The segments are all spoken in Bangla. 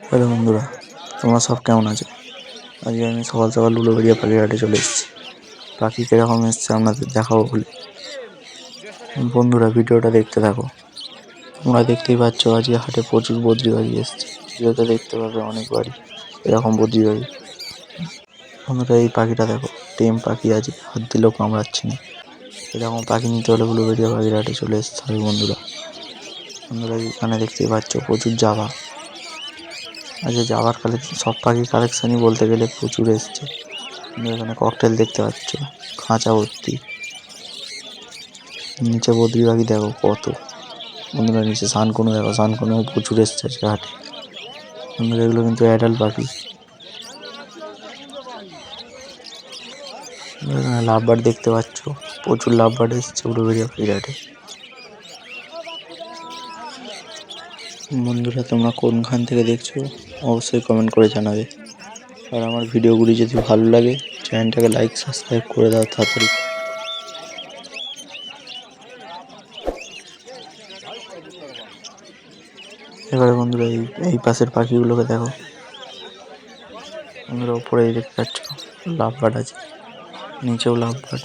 হ্যালো বন্ধুরা, তোমরা সব কেমন আছো? আজকে আমি সকাল সকাল উলুবেড়িয়া পাখির হাটে চলে এসেছি। পাখি কীরকম এসছে আপনাদের দেখাবো বলে। বন্ধুরা ভিডিওটা দেখতে থাকো। তোমরা দেখতেই পাচ্ছ আজকে হাটে প্রচুর বদ্রি পাখি এসছে। ভিডিওতে দেখতে পাবে অনেক বাড়ি এরকম বদ্রি পাখি। বন্ধুরা এই পাখিটা দেখো, টেম পাখি আছে, হাত দিলেও কামড়াচ্ছে না। এরকম পাখি নিতে হলে উলুবেড়িয়া পাখির হাটে চলে এসতে হবে বন্ধুরা। এখানে দেখতেই পাচ্ছ প্রচুর জাভা। আজকে যাওয়ার সব পাখির কালেকশানই বলতে গেলে প্রচুর এসছে। এখানে ককটেল দেখতে পাচ্ছ, খাঁচা ভর্তি। নিচে বদ্রি পাখি দেখো কত। বন্ধুরা নিচে সানকোনো দেখো, সানকোনো প্রচুর এসছে আজকে হাটে। বন্ধুরা এগুলো কিন্তু অ্যাডাল্ট পাখি। এখানে লাভবার্ড দেখতে পাচ্ছ, প্রচুর লাভবার্ড এসছে উলুবেড়িয়া পাখির হাটে। বন্ধুরা তোমরা কোনখান থেকে দেখছো অবশ্যই কমেন্ট করে জানাবে। আর আমার ভিডিওগুলি যদি ভালো লাগে চ্যানেলটাকে লাইক সাবস্ক্রাইব করে দাও তাড়াতাড়ি। এবারে বন্ধুরা এই পাশের পাখিগুলোকে দেখো। বন্ধুরা উপরে দেখতে পাচ্ছ লাভবার্ড আছে, নিচেও লাভবার্ড,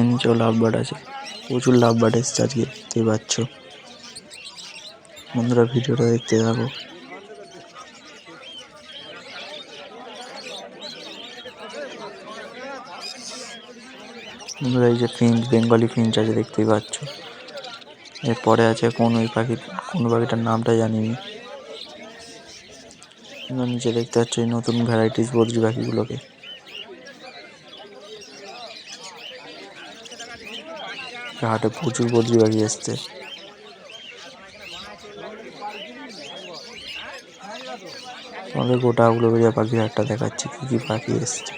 নিচেও লাভবার্ড আছে। প্রচুর লাভবার্ড এসছে আজকে দেখতেই পাচ্ছ। বন্ধুরা ভিডিওটা দেখতে থাকো। বন্ধুরা এই যে ফিঞ্চ, বেঙ্গলি ফিঞ্চ আছে দেখতেই পাচ্ছ। এরপরে আছে কোন পাখিটার নামটা জানিনি। নিচে দেখতে পাচ্ছ এই নতুন ভ্যারাইটিস বদ্রি পাখিগুলোকে। হাটে প্রচুর বদ্রি পাখি এসছে। আমাদের গোটা উলুবেড়িয়া পাখির হাটটা দেখাচ্ছি কি কি পাখি এসছে।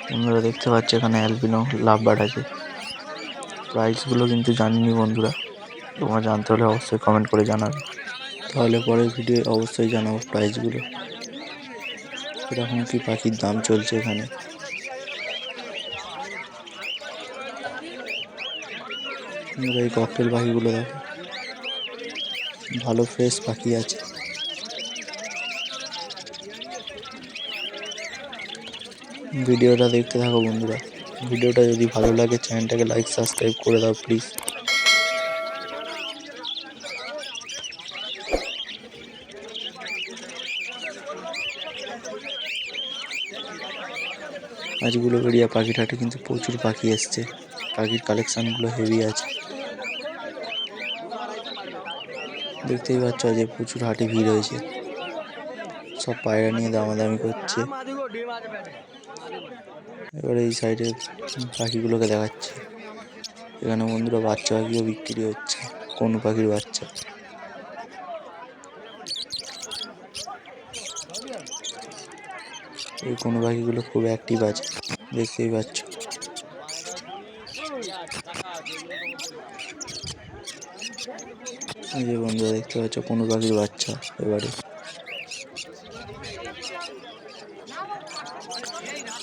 বন্ধুরা দেখতে পাচ্ছ এখানে অ্যালবিনো লাভবার্ড আছে। প্রাইসগুলো কিন্তু জানিনি বন্ধুরা, তোমরা জানতে হলে অবশ্যই কমেন্ট করে জানাবে, তাহলে পরের ভিডিও অবশ্যই জানাবো প্রাইসগুলো এরকম কি পাখির দাম চলছে এখানে। এই ককটেল পাখিগুলো দেখো, ভালো ফ্রেশ পাখি আছে। ভিডিওটা দেখতে থাকো বন্ধুরা। ভিডিওটা যদি ভালো লাগে চ্যানেলটাকে লাইক সাবস্ক্রাইব করে দাও প্লিজ। আজ উলুবেড়িয়া পাখির হাটে কিন্তু প্রচুর পাখি এসছে। পাখির কালেকশানগুলো হেভি আছে দেখতেই পাচ্ছ। আজ প্রচুর হাটে ভিড় হয়েছে, সব পায়রা নিয়ে দামাদামি করছে। এবারে এই সাইডে পাখিগুলোকে দেখাচ্ছে। এখানে বন্ধুরা বাচ্চা পাখিও বিক্রি হচ্ছে, কোন পাখির বাচ্চা। এই কোন পাখিগুলো খুব অ্যাক্টিভ আছে দেখতেই পাচ্ছ। এই যে বন্ধুরা দেখতে পাচ্ছ কোন পাখির বাচ্চা। এবারে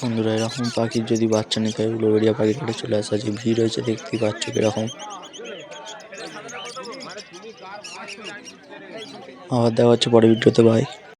বন্ধুরা এরকম পাখির যদি বাচ্চা নিতে হয় উলুবেড়িয়া পাখির হাটে চলে আসা। যে ভিড় হয়েছে দেখতেই পাচ্ছ কিরকম। আবার দেখা হচ্ছে পরের ভিডিওতে, বাই।